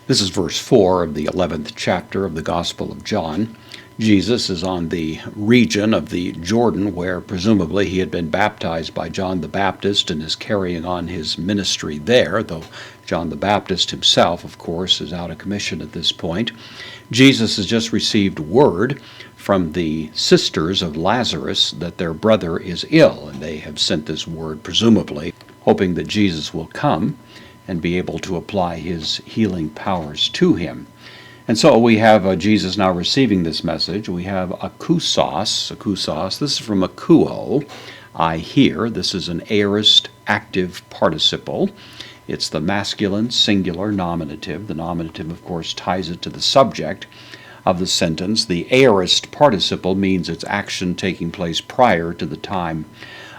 This is verse 4 of the 11th chapter of the Gospel of John. Jesus is on the region of the Jordan where presumably he had been baptized by John the Baptist and is carrying on his ministry there, though John the Baptist himself, of course, is out of commission at this point. Jesus has just received word from the sisters of Lazarus that their brother is ill, and they have sent this word, presumably, hoping that Jesus will come and be able to apply his healing powers to him. And so we have Jesus now receiving this message. We have akousos. This is from akouo, I hear. This is an aorist active participle. It's the masculine singular nominative. The nominative, of course, ties it to the subject of the sentence. The aorist participle means its action taking place prior to the time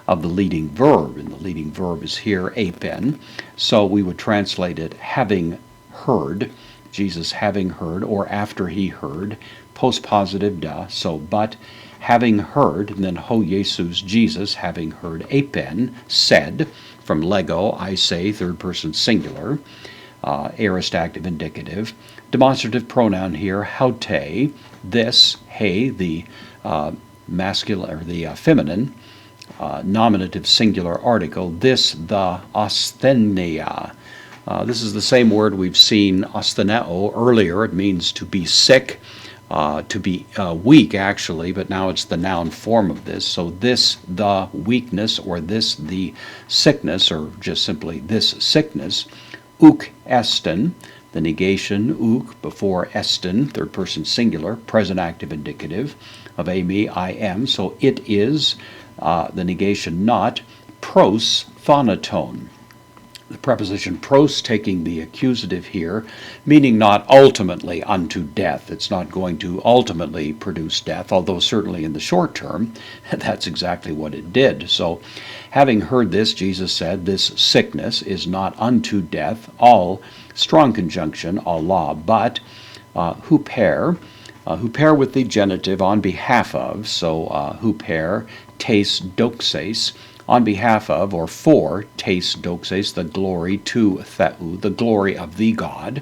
of the leading verb, and the leading verb is here apen. So we would translate it having heard, Jesus having heard, or after he heard, postpositive da, so but having heard, and then ho Jesus, Jesus having heard apen, said, from lego, I say, third person singular, aorist active indicative, demonstrative pronoun here, haute, this, he, the masculine or the feminine, nominative singular article, this, the asthenia. This is the same word we've seen, astheneo, earlier. It means to be sick, to be weak, actually, but now it's the noun form of this. So this, the weakness, or this, the sickness, or just simply this sickness. Uk esten, the negation, uk, before esten, third person singular, present active indicative, of me, I am. So it is, the negation not, pros phonaton. The preposition pros taking the accusative here, meaning not ultimately unto death. It's not going to ultimately produce death, although certainly in the short term, that's exactly what it did. So having heard this, Jesus said, this sickness is not unto death, all strong conjunction, Allah, but huper with the genitive on behalf of, so huper, tes doxes, on behalf of, or for, tes doxes, the glory to theou, the glory of the God.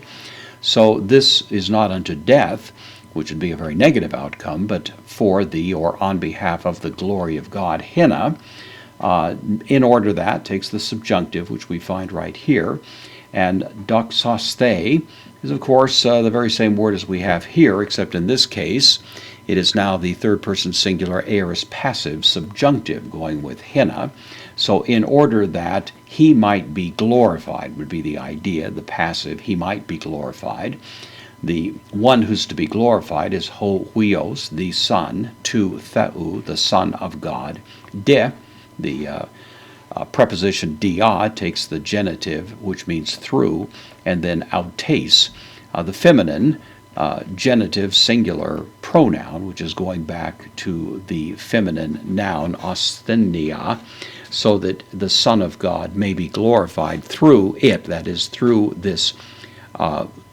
So this is not unto death, which would be a very negative outcome, but for the, or on behalf of the glory of God, hina, in order that, takes the subjunctive, which we find right here, and doxaste is, of course, the very same word as we have here, except in this case, it is now the third person singular aorist passive subjunctive going with hina. So in order that he might be glorified would be the idea, the passive, he might be glorified. The one who's to be glorified is ho huios, the Son, to theou, the Son of God. De, the preposition dia takes the genitive, which means through, and then autes, the feminine, genitive singular pronoun, which is going back to the feminine noun, asthenia, so that the Son of God may be glorified through it, that is, through this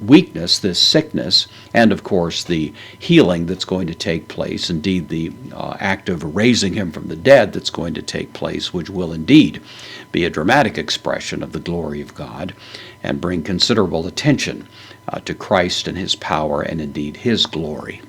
weakness, this sickness, and of course the healing that's going to take place, indeed the act of raising him from the dead that's going to take place, which will indeed be a dramatic expression of the glory of God and bring considerable attention to Christ and his power and indeed his glory.